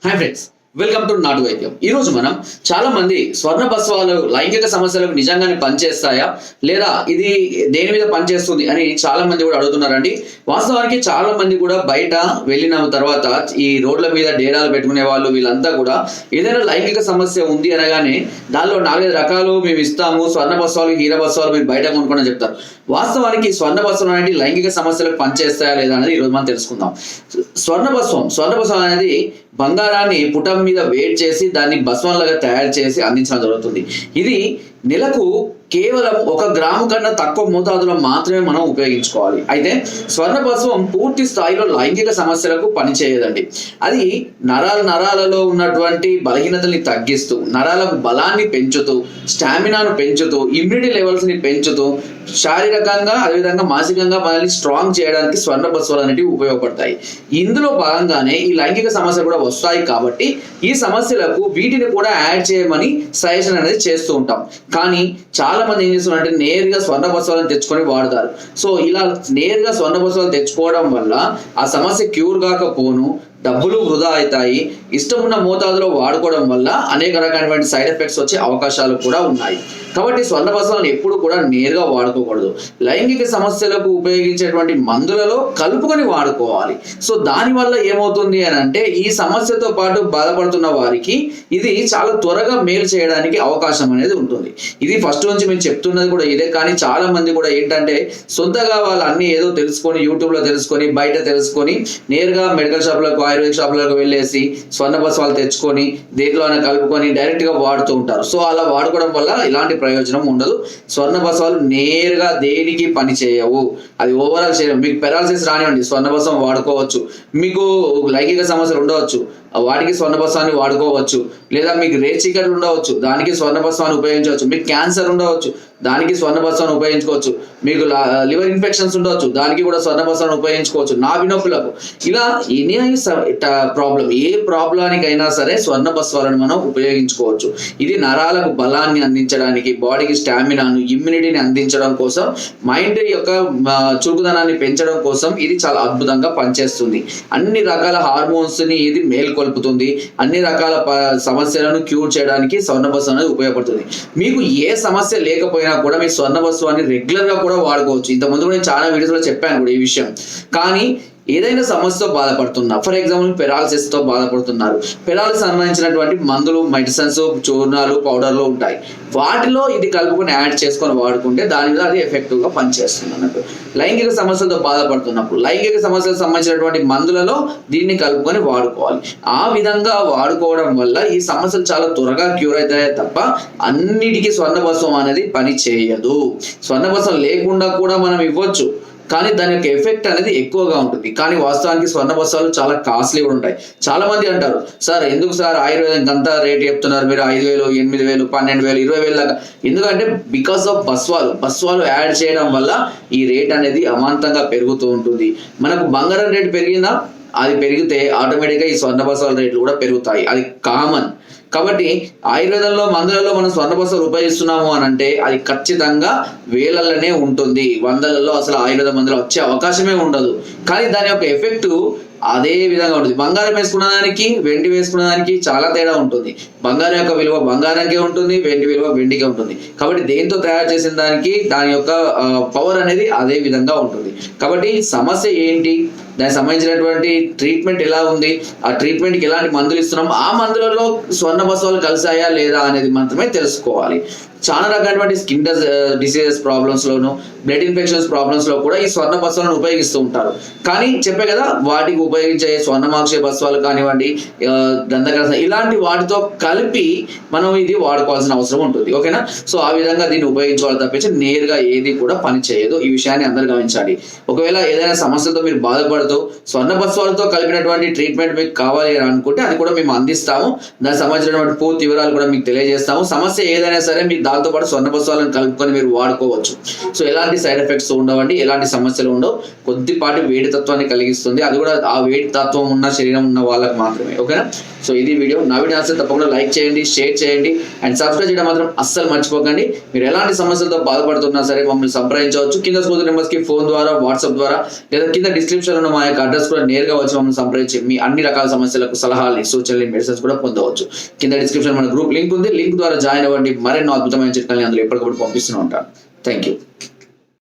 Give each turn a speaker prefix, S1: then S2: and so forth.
S1: Hi friends, welcome to నాటు వైద్యం. ఈ రోజు మనం చాలా మంది స్వర్ణ బస్వాలు లైంగిక సమస్యలకు నిజంగానే పనిచేస్తాయా లేదా ఇది దేని మీద పనిచేస్తుంది అని చాలా మంది కూడా అడుగుతున్నారండి. వాస్తవానికి చాలా మంది కూడా బయట వెళ్ళిన తర్వాత ఈ రోడ్ల మీద డేరాలు పెట్టుకునే వాళ్ళు వీళ్ళంతా కూడా ఏదైనా లైంగిక సమస్య ఉంది అనగానే దానిలో 4-5 రకాలు మేము ఇస్తాము, స్వర్ణ బస్వాలు, హీర బస్వాలు మీరు బయట కొనుక్కొని చెప్తారు. వాస్తవానికి స్వర్ణ బస్వం అనేది లైంగిక సమస్యలకు పనిచేస్తాయా లేదా అనేది ఈరోజు మనం తెలుసుకుందాం. స్వర్ణ బస్వం అనేది బంగారాన్ని పుటం మీద వేడి చేసి దాన్ని భస్వంలాగా తయారు చేసి అందించడం జరుగుతుంది. ఇది నెలకు కేవలం 1 గ్రాము కన్నా తక్కువ మోతాదులో మాత్రమే మనం ఉపయోగించుకోవాలి. అయితే స్వర్ణ భస్వం పూర్తి స్థాయిలో లైంగిక సమస్యలకు పనిచేయదండి. అది నరాలలో ఉన్నటువంటి బలహీనతల్ని తగ్గిస్తూ, నరాలకు బలాన్ని పెంచుతూ, స్టామినాను పెంచుతూ, ఇమ్యూనిటీ లెవెల్స్ ని పెంచుతూ, శారీరకంగా అదేవిధంగా మానసికంగా మనల్ని స్ట్రాంగ్ చేయడానికి స్వర్ణ భస్వాలు అనేవి ఉపయోగపడతాయి. ఇందులో భాగంగానే ఈ లైంగిక సమస్యలు కూడా వస్తాయి కాబట్టి ఈ సమస్యలకు వీటిని కూడా యాడ్ చేయమని సజెషన్ అనేది చేస్తూ ఉంటాం. కానీ చాలా మంది ఏం చేస్తున్నారంటే నేరుగా స్వర్ణ బస్వాలను తెచ్చుకొని వాడతారు. సో ఇలా నేరుగా స్వర్ణ బస్వాలు తెచ్చుకోవడం వల్ల ఆ సమస్య క్యూర్ కాకపోను, డబ్బులు వృధా అవుతాయి. ఇష్టం ఉన్న మోతాదులో వాడుకోవడం వల్ల అనేక రకమైనటువంటి సైడ్ ఎఫెక్ట్స్ వచ్చే అవకాశాలు కూడా ఉన్నాయి. కాబట్టి స్వర్ణ బస్వాలను ఎప్పుడు కూడా నేరుగా వాడుకోకూడదు. లైంగిక సమస్యలకు ఉపయోగించేటువంటి మందులలో కలుపుకొని వాడుకోవాలి. సో దానివల్ల ఏమవుతుంది అని అంటే ఈ సమస్యతో పాటు బాధపడుతున్న వారికి ఇది చాలా త్వరగా మేలు చేయడానికి అవకాశం అనేది ఉంటుంది. ఇది ఫస్ట్ నుంచి మేము చెప్తున్నది కూడా ఇదే. కానీ చాలా మంది కూడా ఏంటంటే సొంతగా వాళ్ళు అన్ని ఏదో తెలుసుకొని, యూట్యూబ్ లో తెలుసుకొని, బయట తెలుసుకొని నేరుగా మెడికల్ షాపులకు, ఆయుర్వేద షాపులకు వెళ్ళేసి స్వర్ణ బస్వాలు తెచ్చుకొని దేంట్లో కలుపుకొని డైరెక్ట్ గా వాడుతూ ఉంటారు. సో అలా వాడుకోవడం వల్ల ఇలాంటి ప్రయోజనం ఉండదు. స్వర్ణ బస్వాలు నేరుగా దేనికి పని చేయవు. అది ఓవరాల్ చేయడం. మీకు పెరాలసిస్ రానివ్వండి, స్వర్ణ బస్వం వాడుకోవచ్చు. మీకు లైంగిక సమస్యలు ఉండవచ్చు, వాటికి స్వర్ణ బస్వాన్ని వాడుకోవచ్చు. లేదా మీకు రేచీకటి ఉండవచ్చు, దానికి స్వర్ణ బస్వాన్ని ఉపయోగించవచ్చు. మీకు క్యాన్సర్ ఉండవచ్చు, దానికి స్వర్ణ బస్వాన్ని ఉపయోగించుకోవచ్చు. మీకు లివర్ ఇన్ఫెక్షన్స్ ఉండవచ్చు, దానికి కూడా స్వర్ణ బస్వాన్ని ఉపయోగించుకోవచ్చు. నాభి నొప్పులకు, ఇలా ఎనీ ప్రాబ్లం, ఏ ప్రాబ్లానికైనా సరే స్వర్ణ బస్వాలను మనం ఉపయోగించుకోవచ్చు. ఇది నరాలకు బలాన్ని అందించడానికి, బాడీకి స్టామినాను, ఇమ్యూనిటీని అందించడం కోసం, మైండ్ యొక్క చురుకుదనాన్ని పెంచడం కోసం ఇది చాలా అద్భుతంగా పనిచేస్తుంది. అన్ని రకాల హార్మోన్స్ ని ఇది మేల్కొల్పుతుంది. అన్ని రకాల సమస్యలను క్యూర్ చేయడానికి స్వర్ణ బస్వం అనేది ఉపయోగపడుతుంది. మీకు ఏ సమస్య లేకపోయినా కూడా మీ స్వర్ణ బస్వాన్ని రెగ్యులర్ గా కూడా వాడుకోవచ్చు. ఇంతకుముందు కూడా నేను చాలా వీడియోస్ లో చెప్పాను కూడా ఈ విషయం. కానీ ఏదైనా సమస్యతో బాధపడుతున్నా, ఫర్ ఎగ్జాంపుల్ పెరాలసిస్ తో బాధపడుతున్నారు, పెరాలసిస్ సంబంధించినటువంటి మందులు, మెడిసిన్స్, చూర్ణాలు, పౌడర్లు ఉంటాయి. వాటిలో ఇది కలుపుకొని యాడ్ చేసుకొని వాడుకుంటే దాని మీద అది ఎఫెక్టివ్ గా పనిచేస్తుంది అన్నట్టు. లైంగిక సమస్యలతో బాధపడుతున్నప్పుడు లైంగిక సమస్యలకు సంబంధించినటువంటి మందులలో దీన్ని కలుపుకొని వాడుకోవాలి. ఆ విధంగా వాడుకోవడం వల్ల ఈ సమస్యలు చాలా త్వరగా క్యూర్ అవుతాయి తప్ప అన్నిటికీ స్వర్ణ బస్వం అనేది పని చేయదు. స్వర్ణ బస్వం లేకుండా కూడా మనం ఇవ్వచ్చు, కానీ దాని యొక్క ఎఫెక్ట్ అనేది ఎక్కువగా ఉంటుంది. కానీ వాస్తవానికి స్వర్ణ బస్వాలు చాలా కాస్ట్లీ కూడా ఉంటాయి. చాలా మంది అంటారు, సార్ ఎందుకు సార్ ఆయుర్వేదం అంత రేట్ చెప్తున్నారు మీరు, 5,000, 8,000, 12,000, 20,000 దాకా. ఎందుకంటే బికాస్ ఆఫ్ బస్వాలు యాడ్ చేయడం వల్ల ఈ రేట్ అనేది అమాంతంగా పెరుగుతూ ఉంటుంది. మనకు బంగారం రేటు పెరిగిందా, అది పెరిగితే ఆటోమేటిక్గా ఈ స్వర్ణ బస్వాల రేట్లు కూడా పెరుగుతాయి. అది కామన్. కాబట్టి ఆయుర్వేదంలో మందులలో మనం స్వర్ణ బస్వాలు ఉపయోగిస్తున్నాము అని అంటే అది ఖచ్చితంగా వేలల్లోనే ఉంటుంది. వందలలో అసలు ఆయుర్వేద మందులు వచ్చే అవకాశమే ఉండదు. కానీ దాని యొక్క ఎఫెక్ట్ అదే విధంగా ఉంటుంది. బంగారం వేసుకున్న దానికి, వెండి వేసుకున్న దానికి చాలా తేడా ఉంటుంది. బంగారం యొక్క విలువ బంగారానికే ఉంటుంది, వెండి విలువ వెండికే ఉంటుంది. కాబట్టి దేంతో తయారు చేసిన దానికి దాని యొక్క పవర్ అనేది అదే విధంగా ఉంటుంది. కాబట్టి సమస్య ఏంటి, దానికి సంబంధించినటువంటి ట్రీట్మెంట్ ఎలా ఉంది, ఆ ట్రీట్మెంట్కి ఎలాంటి మందులు ఇస్తున్నాం, ఆ మందులలో స్వర్ణ బస్వాలు కలిసాయా లేదా అనేది మాత్రమే తెలుసుకోవాలి. చాలా రకాలైనటువంటి స్కిన్ డిసీజెస్ ప్రాబ్లమ్స్ లోను, బ్లడ్ ఇన్ఫెక్షన్స్ ప్రాబ్లమ్స్ లో కూడా ఈ స్వర్ణ బస్వాలను ఉపయోగిస్తూ ఉంటారు. కానీ చెప్పే కదా, వాటికి ఉపయోగించే స్వర్ణమాక్ష బస్వాలు కానివ్వండి, గంధకరస, ఇలాంటి వాటితో కలిపి మనం ఇది వాడుకోవాల్సిన అవసరం ఉంటుంది. ఓకేనా? సో ఆ విధంగా దీన్ని ఉపయోగించుకోవాలి తప్పించి నేరుగా ఏది కూడా పని చేయదు. ఈ విషయాన్ని అందరూ గమనించాలి. ఒకవేళ ఏదైనా సమస్యలతో మీరు బాధపడుతూ స్వర్ణ బస్వాలతో కలిపినటువంటి ట్రీట్మెంట్ మీకు కావాలి అని అనుకుంటే అది కూడా మేము అందిస్తాము. దానికి సంబంధించినటువంటి పూర్తి వివరాలు కూడా మీకు తెలియజేస్తాము. సమస్య ఏదైనా సరే మీరు దాంతో పాటు స్వర్ణ బస్వాలను కలుపుకొని మీరు వాడుకోవచ్చు. సో ఎలాంటి సైడ్ ఎఫెక్ట్స్ ఉండవండి, ఎలాంటి సమస్యలు ఉండవు. కొద్దిపాటి వేడి తత్వాన్ని కలిగిస్తుంది, అది కూడా ఆ వేడి తత్వం ఉన్న శరీరం ఉన్న వాళ్ళకి మాత్రమే. ఓకేనా? సో ఇది వీడియో. నా వీడియో నచ్చితే తప్పకుండా లైక్ చేయండి, షేర్ చేయండి అండ్ సబ్స్క్రైబ్ చేయడం మాత్రం అస్సలు మర్చిపోకండి. మీరు ఎలాంటి సమస్యలతో బాధపడుతున్నా సరే మమ్మల్ని సంప్రదించవచ్చు. కింద స్కూల్ నెంబర్స్ కి ఫోన్ ద్వారా, వాట్సాప్ ద్వారా, లేదా కింద డిస్క్రిప్షన్ ఉన్న మా యొక్క అడ్రస్ కూడా నేరుగా వచ్చి మమ్మల్ని సంప్రదించి మీ అన్ని రకాల సమస్యలకు సలహాలు, సూచనలు, మెడిసిన్స్ కూడా పొందవచ్చు. కింద డిస్క్రిప్షన్ మన గ్రూప్ లింక్ ఉంది, లింక్ ద్వారా జాయిన్ అవ్వండి. మరెన్నో అద్భుతమైన చిట్కాలని అందులో ఎప్పటికప్పుడు పంపిస్తూనే ఉంటాను. Thank you.